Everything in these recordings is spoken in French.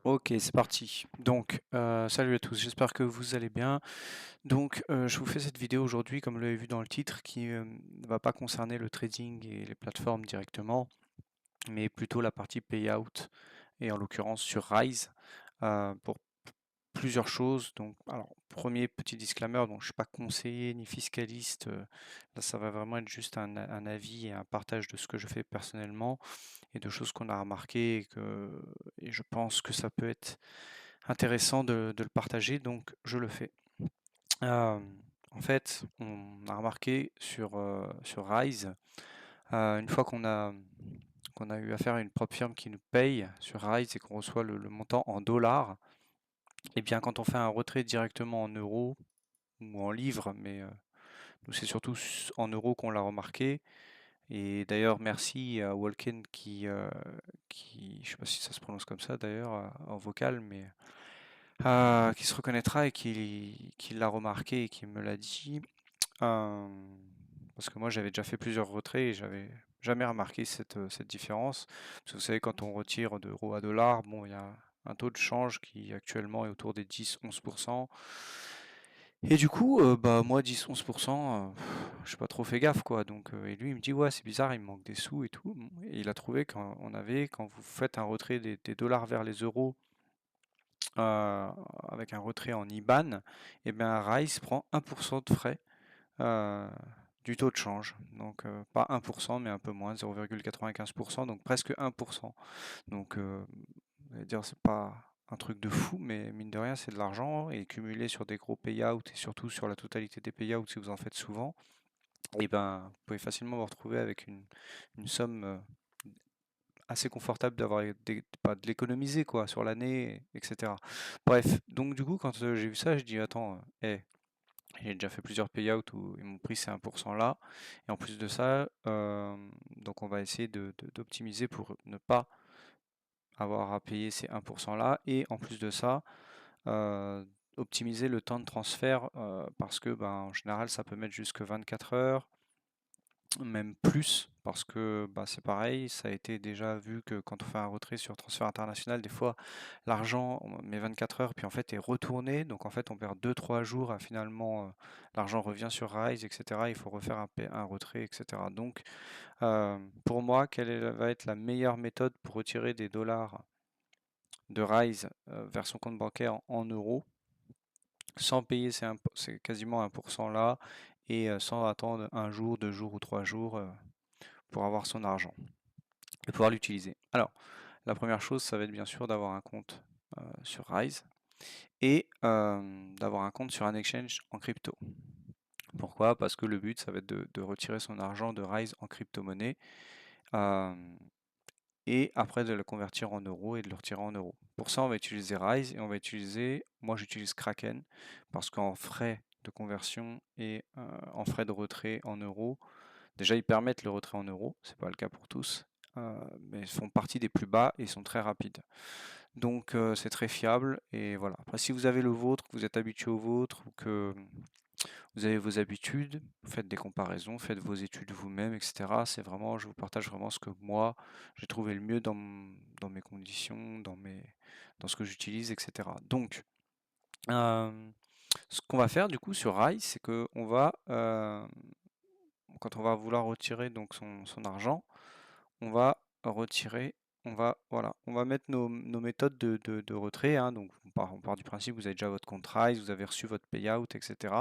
Ok, c'est parti. Donc, salut à tous, j'espère que vous allez bien. Donc, je vous fais cette vidéo aujourd'hui, comme vous l'avez vu dans le titre, qui ne va pas concerner le trading et les plateformes directement, mais plutôt la partie payout, et en l'occurrence sur Rise, pour plusieurs choses. Donc, alors, premier petit disclaimer, donc je ne suis pas conseiller ni fiscaliste. Là, ça va vraiment être juste un avis et un partage de ce que je fais personnellement et de choses qu'on a remarquées et je pense que ça peut être intéressant de le partager, donc je le fais. En fait, on a remarqué sur Rise, une fois qu'on a eu affaire à une propre firme qui nous paye sur Rise et qu'on reçoit le montant en dollars, et bien quand on fait un retrait directement en euros ou en livres, mais nous c'est surtout en euros qu'on l'a remarqué. Et d'ailleurs, merci à Walken je sais pas si ça se prononce comme ça d'ailleurs en vocal, mais qui se reconnaîtra et qui l'a remarqué et qui me l'a dit. Euh, Parce que moi j'avais déjà fait plusieurs retraits et j'avais jamais remarqué cette différence. Parce que vous savez, quand on retire d'euros à dollars, bon, il y a un taux de change qui actuellement est autour des 10-11%. Et du coup, bah moi 10-11%, j'ai pas trop fait gaffe quoi. Donc, et lui il me dit ouais c'est bizarre, il me manque des sous et tout. Et il a trouvé quand vous faites un retrait des dollars vers les euros avec un retrait en IBAN, et bien Rise prend 1% de frais euh, du taux de change. Donc pas 1%, mais un peu moins, 0,95%, donc presque 1%. Donc on va dire c'est pas un truc de fou, mais mine de rien c'est de l'argent, et cumulé sur des gros payouts et surtout sur la totalité des payouts si vous en faites souvent, et ben vous pouvez facilement vous retrouver avec une somme assez confortable d'avoir pas de l'économiser quoi sur l'année, etc. Bref, donc du coup quand j'ai vu ça, je dis attends, j'ai déjà fait plusieurs payouts où ils m'ont pris ces 1% là, et en plus de ça, donc on va essayer d'optimiser pour ne pas avoir à payer ces 1% là, et en plus de ça, euh, optimiser le temps de transfert, parce que ben, en général ça peut mettre jusque 24 heures, même plus, parce que bah, c'est pareil, ça a été déjà vu que quand on fait un retrait sur transfert international, des fois l'argent on met 24 heures, puis en fait est retourné, donc en fait on perd 2-3 jours, finalement l'argent revient sur Rise, etc. Il faut refaire un retrait, etc. Donc pour moi, va être la meilleure méthode pour retirer des dollars de Rise vers son compte bancaire en euros, sans payer c'est quasiment 1% là, et sans attendre un jour, 2 jours ou 3 jours pour avoir son argent et pouvoir l'utiliser. Alors, la première chose, ça va être bien sûr d'avoir un compte sur Rise et d'avoir un compte sur un exchange en crypto. Pourquoi? Parce que le but, ça va être de retirer son argent de Rise en crypto-monnaie, euh, et après de le convertir en euros et de le retirer en euros. Pour ça, on va utiliser Rise, et moi j'utilise Kraken, parce qu'en frais de conversion et en frais de retrait en euros, déjà, ils permettent le retrait en euros, c'est pas le cas pour tous, mais ils font partie des plus bas et sont très rapides. Donc c'est très fiable, et voilà. Après, si vous avez le vôtre, que vous êtes habitué au vôtre, ou que vous avez vos habitudes, faites des comparaisons, faites vos études vous-même, etc. Je vous partage vraiment ce que moi j'ai trouvé le mieux dans mes conditions, dans ce que j'utilise, etc. Donc, ce qu'on va faire du coup sur Rise, c'est que quand on va vouloir retirer donc son argent, on va retirer, voilà, on va mettre nos méthodes de retrait, hein. Donc on part du principe que vous avez déjà votre compte Rise, vous avez reçu votre payout, etc.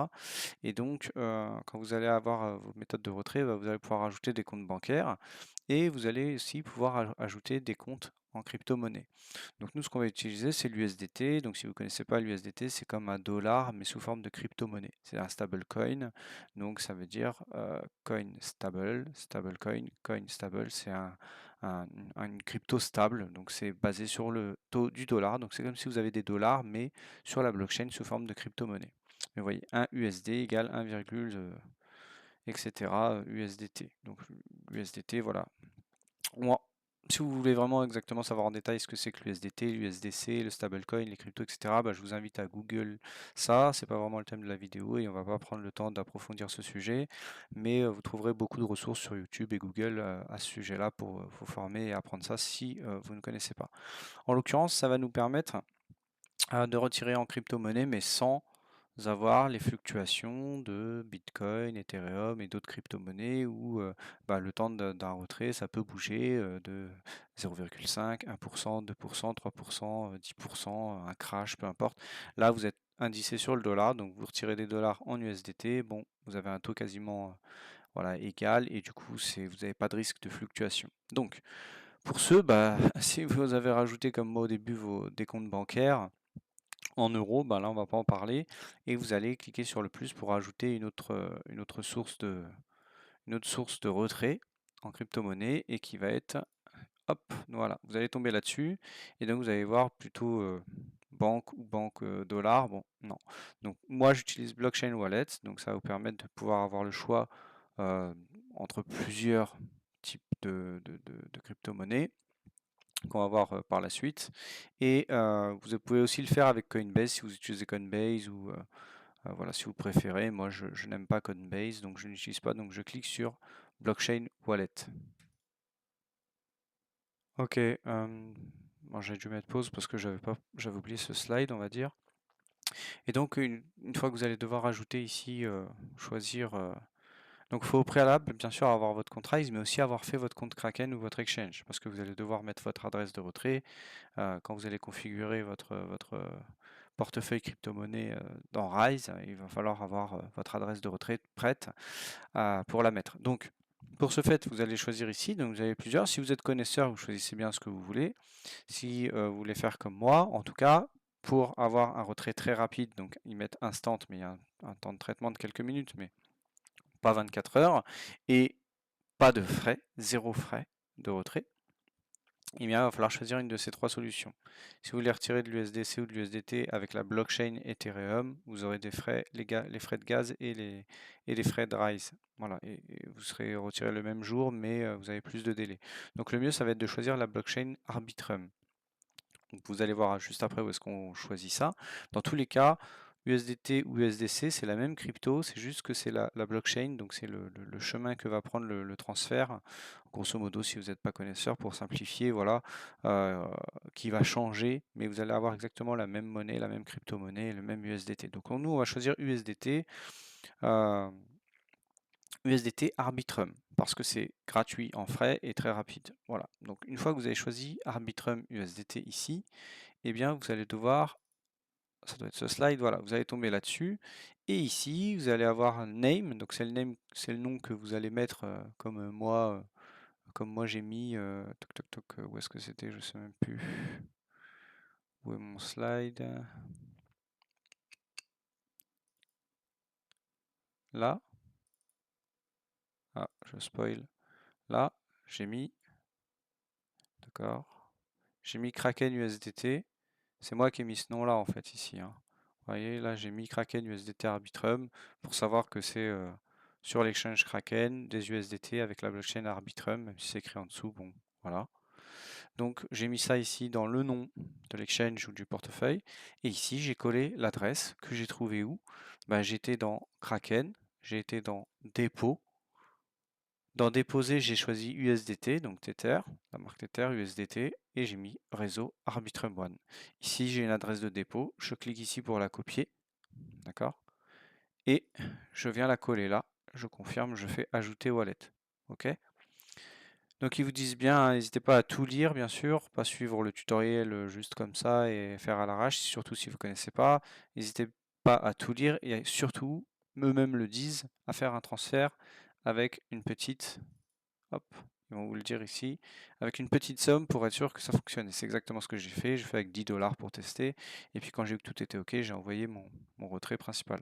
Et donc quand vous allez avoir vos méthodes de retrait, bah, vous allez pouvoir ajouter des comptes bancaires, et vous allez aussi pouvoir ajouter des comptes en crypto-monnaie. Donc nous, ce qu'on va utiliser, c'est l'USDT. Donc si vous ne connaissez pas l'USDT, c'est comme un dollar, mais sous forme de crypto-monnaie. C'est un stable coin. Donc ça veut dire coin stable, stable coin, coin stable, c'est une crypto stable. Donc c'est basé sur le taux du dollar. Donc c'est comme si vous avez des dollars, mais sur la blockchain sous forme de crypto-monnaie. Mais vous voyez, 1 USD égale 1, etc. USDT. Donc l'USDT, voilà. Si vous voulez vraiment exactement savoir en détail ce que c'est que l'USDT, l'USDC, le stablecoin, les cryptos, etc., bah, je vous invite à Google ça. C'est pas vraiment le thème de la vidéo et on va pas prendre le temps d'approfondir ce sujet, mais vous trouverez beaucoup de ressources sur YouTube et Google à ce sujet-là pour vous former et apprendre ça si vous ne connaissez pas. En l'occurrence, ça va nous permettre de retirer en crypto-monnaie, mais sans avoir les fluctuations de Bitcoin, Ethereum et d'autres crypto-monnaies où bah, le temps d'un retrait, ça peut bouger de 0,5, 1%, 2%, 3%, 10%, un crash, peu importe. Là, vous êtes indicé sur le dollar, donc vous retirez des dollars en USDT, bon, vous avez un taux quasiment voilà, égal et du coup, vous n'avez pas de risque de fluctuation. Donc, pour ceux, bah, si vous avez rajouté comme moi au début vos décomptes bancaires, en euros, ben là on va pas en parler, et vous allez cliquer sur le plus pour ajouter une autre une autre source de retrait en crypto-monnaie et qui va être, hop, voilà, vous allez tomber là-dessus et donc vous allez voir plutôt banque ou banque dollar, bon, non. Donc moi j'utilise Blockchain Wallet, donc ça va vous permettre de pouvoir avoir le choix euh, entre plusieurs types de crypto-monnaies qu'on va voir par la suite. Et vous pouvez aussi le faire avec Coinbase si vous utilisez Coinbase ou voilà, si vous préférez. Moi, je n'aime pas Coinbase, donc je n'utilise pas. Donc je clique sur Blockchain Wallet. Ok, bon, j'ai dû mettre pause parce que j'avais oublié ce slide, on va dire. Et donc une fois que vous allez devoir ajouter ici, choisir. Donc il faut au préalable, bien sûr, avoir votre compte Rise, mais aussi avoir fait votre compte Kraken ou votre exchange, parce que vous allez devoir mettre votre adresse de retrait, quand vous allez configurer votre portefeuille crypto-monnaie dans Rise, il va falloir avoir votre adresse de retrait prête pour la mettre. Donc, pour ce fait, vous allez choisir ici. Donc, vous avez plusieurs. Si vous êtes connaisseur, vous choisissez bien ce que vous voulez. Si vous voulez faire comme moi, en tout cas, pour avoir un retrait très rapide, donc ils mettent instant, mais il y a un temps de traitement de quelques minutes, mais pas 24 heures, et pas de frais, zéro frais de retrait, eh bien, il va falloir choisir une de ces trois solutions. Si vous voulez retirer de l'USDC ou de l'USDT avec la blockchain Ethereum, vous aurez des frais, les frais de gaz et les frais de Rise. Voilà, et vous serez retiré le même jour, mais vous avez plus de délai. Donc le mieux, ça va être de choisir la blockchain Arbitrum. Donc vous allez voir juste après où est-ce qu'on choisit ça. Dans tous les cas, USDT ou USDC, c'est la même crypto, c'est juste que c'est la blockchain, donc c'est le chemin que va prendre le transfert, grosso modo, si vous n'êtes pas connaisseur, pour simplifier, voilà, euh, qui va changer, mais vous allez avoir exactement la même monnaie, la même crypto-monnaie, le même USDT. Donc nous, on va choisir USDT, USDT Arbitrum, parce que c'est gratuit en frais et très rapide. Voilà, donc une fois que vous avez choisi Arbitrum USDT ici, eh bien, vous allez devoir, ça doit être ce slide, voilà, vous allez tomber là-dessus. Et ici, vous allez avoir un name, donc c'est le nom que vous allez mettre comme moi j'ai mis, toc toc toc, où est-ce que c'était, je sais même plus. Où est mon slide? Là, ah, je spoil. Là, j'ai mis, d'accord, j'ai mis Kraken USDT. C'est moi qui ai mis ce nom-là en fait ici, hein. Vous voyez, là j'ai mis Kraken USDT Arbitrum pour savoir que c'est sur l'exchange Kraken des USDT avec la blockchain Arbitrum, même si c'est écrit en dessous, bon, voilà. Donc j'ai mis ça ici dans le nom de l'exchange ou du portefeuille. Et ici j'ai collé l'adresse que j'ai trouvée où? Bah, j'étais dans Kraken, j'ai été dans dépôt. Dans déposer, j'ai choisi USDT, donc Tether, la marque Tether, USDT, et j'ai mis réseau Arbitrum One. Ici, j'ai une adresse de dépôt. Je clique ici pour la copier, d'accord? Et je viens la coller là. Je confirme, je fais ajouter wallet. OK? Donc ils vous disent bien, hein, n'hésitez pas à tout lire, bien sûr, pas suivre le tutoriel juste comme ça et faire à l'arrache, surtout si vous ne connaissez pas. N'hésitez pas à tout lire et surtout, eux-mêmes le disent, à faire un transfert avec une petite, hop, ils vont vous le dire ici, avec une petite somme pour être sûr que ça fonctionne. Et c'est exactement ce que j'ai fait. J'ai fait avec 10 dollars pour tester. Et puis quand j'ai vu que tout était OK, j'ai envoyé mon retrait principal.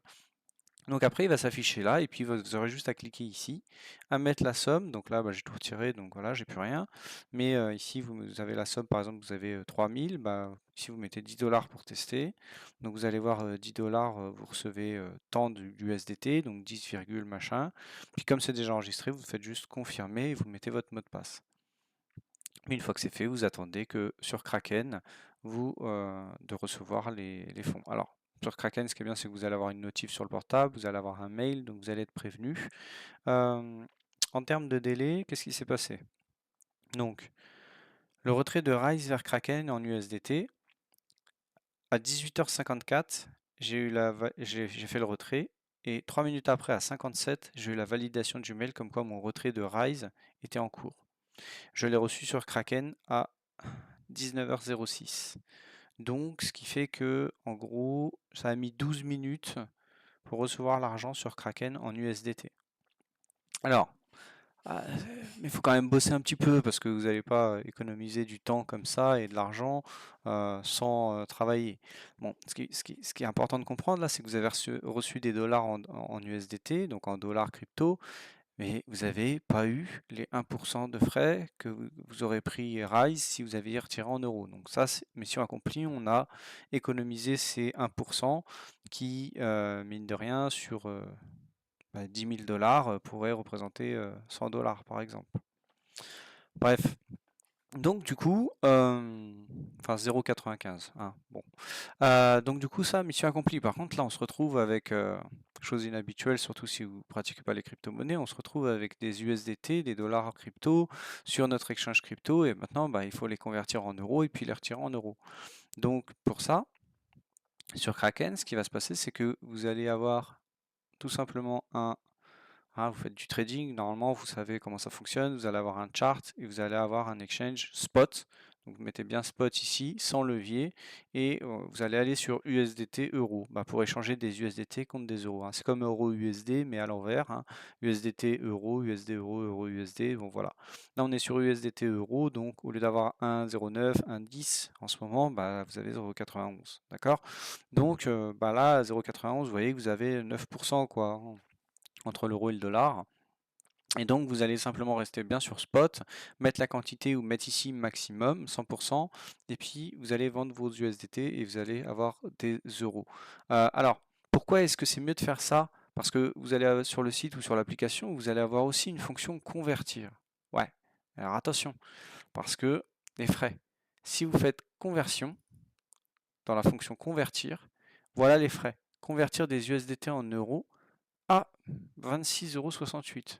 Donc après, il va s'afficher là, et puis vous aurez juste à cliquer ici, à mettre la somme. Donc là, bah, j'ai tout retiré, donc voilà, j'ai plus rien. Mais ici, vous avez la somme, par exemple, vous avez 3000, bah, ici vous mettez 10 dollars pour tester. Donc vous allez voir 10 dollars, vous recevez tant du USDT, donc 10, machin. Puis comme c'est déjà enregistré, vous faites juste confirmer et vous mettez votre mot de passe. Une fois que c'est fait, vous attendez que sur Kraken, de recevoir les fonds. Alors, sur Kraken, ce qui est bien, c'est que vous allez avoir une notif sur le portable, vous allez avoir un mail, donc vous allez être prévenu. En termes de délai, qu'est-ce qui s'est passé? Donc, le retrait de Rise vers Kraken en USDT, à 18h54, j'ai fait le retrait, et 3 minutes après, à 57, j'ai eu la validation du mail comme quoi mon retrait de Rise était en cours. Je l'ai reçu sur Kraken à 19h06. Donc, ce qui fait que, en gros, ça a mis 12 minutes pour recevoir l'argent sur Kraken en USDT. Alors, mais il faut quand même bosser un petit peu parce que vous n'allez pas économiser du temps comme ça et de l'argent sans travailler. Bon, ce qui est important de comprendre là, c'est que vous avez reçu des dollars en USDT, donc en dollars crypto, mais vous n'avez pas eu les 1% de frais que vous aurez pris Rise si vous aviez retiré en euros. Donc ça, mission accomplie, on a économisé ces 1% qui, mine de rien, sur 10 000 dollars pourrait représenter 100 dollars par exemple. Bref, donc du coup, enfin 0,95, hein, bon. Donc du coup ça, mission accomplie. Par contre là on se retrouve avec, chose inhabituelle, surtout si vous ne pratiquez pas les crypto-monnaies, on se retrouve avec des USDT, des dollars crypto sur notre exchange crypto et maintenant il faut les convertir en euros et puis les retirer en euros. Donc pour ça, sur Kraken, ce qui va se passer, c'est que vous allez avoir tout simplement vous faites du trading, normalement vous savez comment ça fonctionne, vous allez avoir un chart et vous allez avoir un exchange spot. Donc vous mettez bien spot ici, sans levier, et vous allez aller sur USDT euro pour échanger des USDT contre des euros. C'est comme euro USD mais à l'envers. USDT euro, USD euro, euro USD. Bon voilà. Là on est sur USDT euro, donc au lieu d'avoir 1,09, 1,10 en ce moment, vous avez 0,91. D'accord? Donc là, 0,91, vous voyez que vous avez 9% quoi, entre l'euro et le dollar. Et donc vous allez simplement rester bien sur spot, mettre la quantité ou mettre ici maximum 100%, et puis vous allez vendre vos USDT et vous allez avoir des euros. Alors pourquoi est-ce que c'est mieux de faire ça? Parce que vous allez sur le site ou sur l'application, vous allez avoir aussi une fonction convertir. Ouais, alors attention, parce que les frais, si vous faites conversion dans la fonction convertir, voilà les frais. Convertir des USDT en euros à 26,68 €.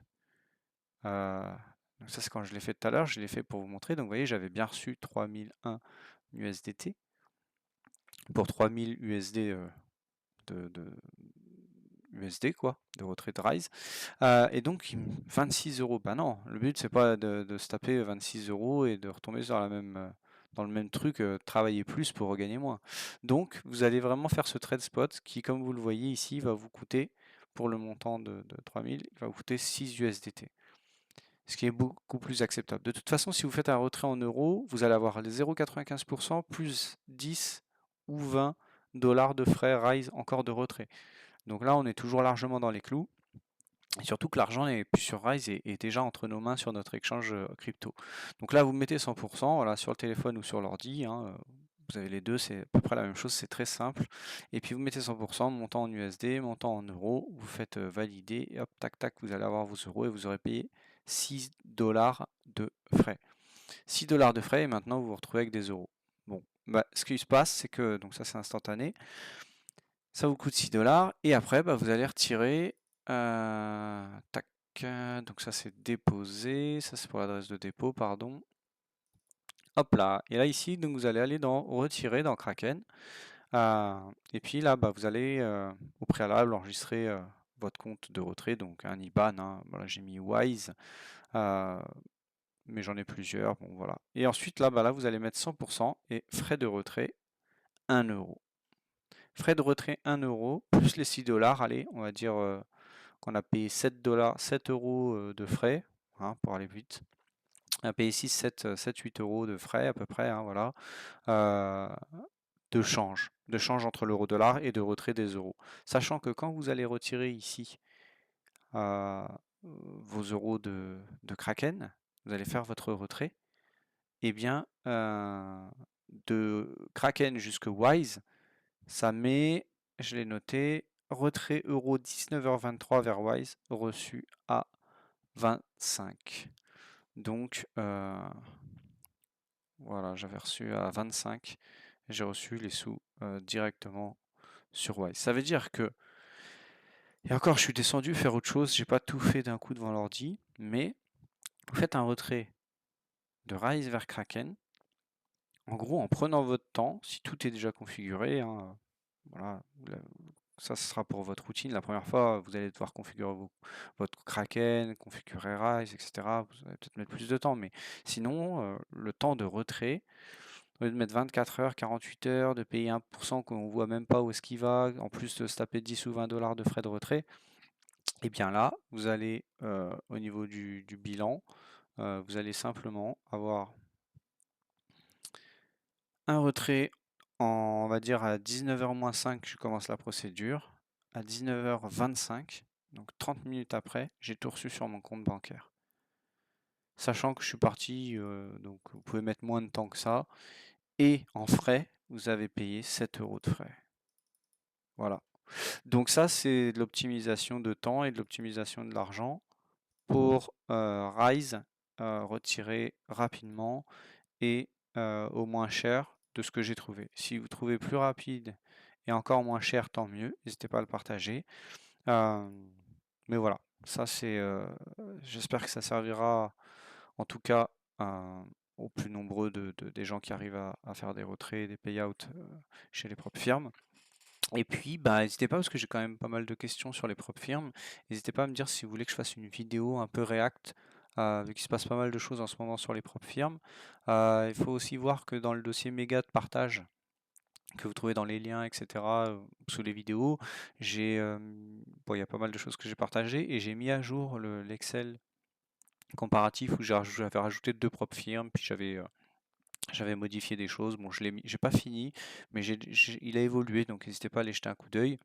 Donc ça, c'est quand je l'ai fait tout à l'heure, je l'ai fait pour vous montrer. Donc vous voyez, j'avais bien reçu 3001 USDT pour 3000 USD de USD, quoi, de retrait de Rise. Et donc, 26 €. Ben non, le but, c'est pas de se taper 26 € et de retomber sur dans le même truc, travailler plus pour regagner moins. Donc, vous allez vraiment faire ce trade spot qui, comme vous le voyez ici, va vous coûter, pour le montant de 3000, il va vous coûter 6 USDT. Ce qui est beaucoup plus acceptable. De toute façon, si vous faites un retrait en euros, vous allez avoir les 0,95% plus 10 ou 20 dollars de frais Rise encore de retrait. Donc là, on est toujours largement dans les clous. Et surtout que l'argent n'est plus sur Rise et est déjà entre nos mains sur notre exchange crypto. Donc là, vous mettez 100%, voilà, sur le téléphone ou sur l'ordi. Vous avez les deux, c'est à peu près la même chose, c'est très simple. Et puis vous mettez 100%, montant en USD, montant en euros, vous faites valider, et hop, tac, tac, vous allez avoir vos euros et vous aurez payé 6 dollars de frais. 6 dollars de frais et maintenant vous vous retrouvez avec des euros. Bon, ce qui se passe, c'est que, donc ça c'est instantané, ça vous coûte 6 dollars et après vous allez retirer, tac, donc ça c'est déposé, ça c'est pour l'adresse de dépôt, pardon. Hop là, et là ici, donc vous allez aller dans retirer dans Kraken. Et puis là, vous allez au préalable enregistrer votre compte de retrait, donc un IBAN. Voilà, j'ai mis Wise, mais j'en ai plusieurs. Bon, voilà. Et ensuite, là, vous allez mettre 100% et frais de retrait 1 €. Frais de retrait 1 € plus les 6 dollars. Allez, on va dire qu'on a payé 7 dollars, 7 € de frais, pour aller vite. On a payé 6, 7, 8 € de frais à peu près, voilà. De change entre l'euro-dollar et de retrait des euros. Sachant que quand vous allez retirer ici vos euros de Kraken, vous allez faire votre retrait, et bien de Kraken jusque Wise, ça met, je l'ai noté, retrait euro 19h23 vers Wise, reçu à 25. Donc Voilà, j'avais reçu à 25. J'ai reçu les sous directement sur Wise. Ça veut dire que, et encore, je suis descendu faire autre chose. J'ai pas tout fait d'un coup devant l'ordi, mais vous faites un retrait de Rise vers Kraken. En gros, en prenant votre temps, si tout est déjà configuré, hein, voilà, ça ce sera pour votre routine. La première fois, vous allez devoir configurer votre Kraken, configurer Rise, etc. Vous allez peut-être mettre plus de temps, mais sinon, le temps de retrait, au lieu de mettre 24 heures, 48 heures, de payer 1% qu'on ne voit même pas où est-ce qu'il va, en plus de se taper 10 ou 20 dollars de frais de retrait, et bien là, vous allez, au niveau du bilan, vous allez simplement avoir un retrait on va dire à 19h-5, je commence la procédure. À 19h25, donc 30 minutes après, j'ai tout reçu sur mon compte bancaire. Sachant que je suis parti, donc vous pouvez mettre moins de temps que ça. Et en frais, vous avez payé 7 euros de frais. Voilà. Donc ça, c'est de l'optimisation de temps et de l'optimisation de l'argent pour Rise, retirer rapidement et au moins cher de ce que j'ai trouvé. Si vous trouvez plus rapide et encore moins cher, tant mieux. N'hésitez pas à le partager. Mais voilà, ça c'est. J'espère que ça servira en tout cas aux plus nombreux des gens qui arrivent à faire des retraits, des payouts chez les propres firmes. Et puis, bah, n'hésitez pas, parce que j'ai quand même pas mal de questions sur les propres firmes. N'hésitez pas à me dire si vous voulez que je fasse une vidéo un peu React, vu qu'il se passe pas mal de choses en ce moment sur les propres firmes. Il faut aussi voir que dans le dossier méga de partage, que vous trouvez dans les liens, etc., sous les vidéos, bon, il y a pas mal de choses que j'ai partagées et j'ai mis à jour l'Excel comparatif où j'avais rajouté 2 propres firmes, puis j'avais modifié des choses. Bon, j'ai pas fini, mais il a évolué, donc n'hésitez pas à aller jeter un coup d'œil.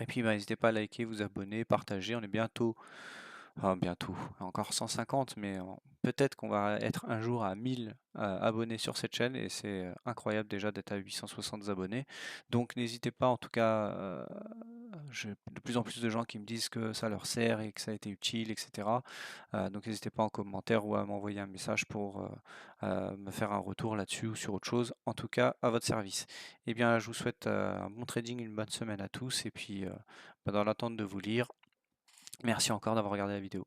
Et puis, bah, n'hésitez pas à liker, vous abonner, partager. On est bientôt, encore 150, mais peut-être qu'on va être un jour à 1000 abonnés sur cette chaîne et c'est incroyable déjà d'être à 860 abonnés. Donc n'hésitez pas, en tout cas, j'ai de plus en plus de gens qui me disent que ça leur sert et que ça a été utile, etc. Donc n'hésitez pas en commentaire ou à m'envoyer un message pour me faire un retour là-dessus ou sur autre chose. En tout cas, à votre service. Eh bien, je vous souhaite un bon trading, une bonne semaine à tous et puis bah, dans l'attente de vous lire, merci encore d'avoir regardé la vidéo.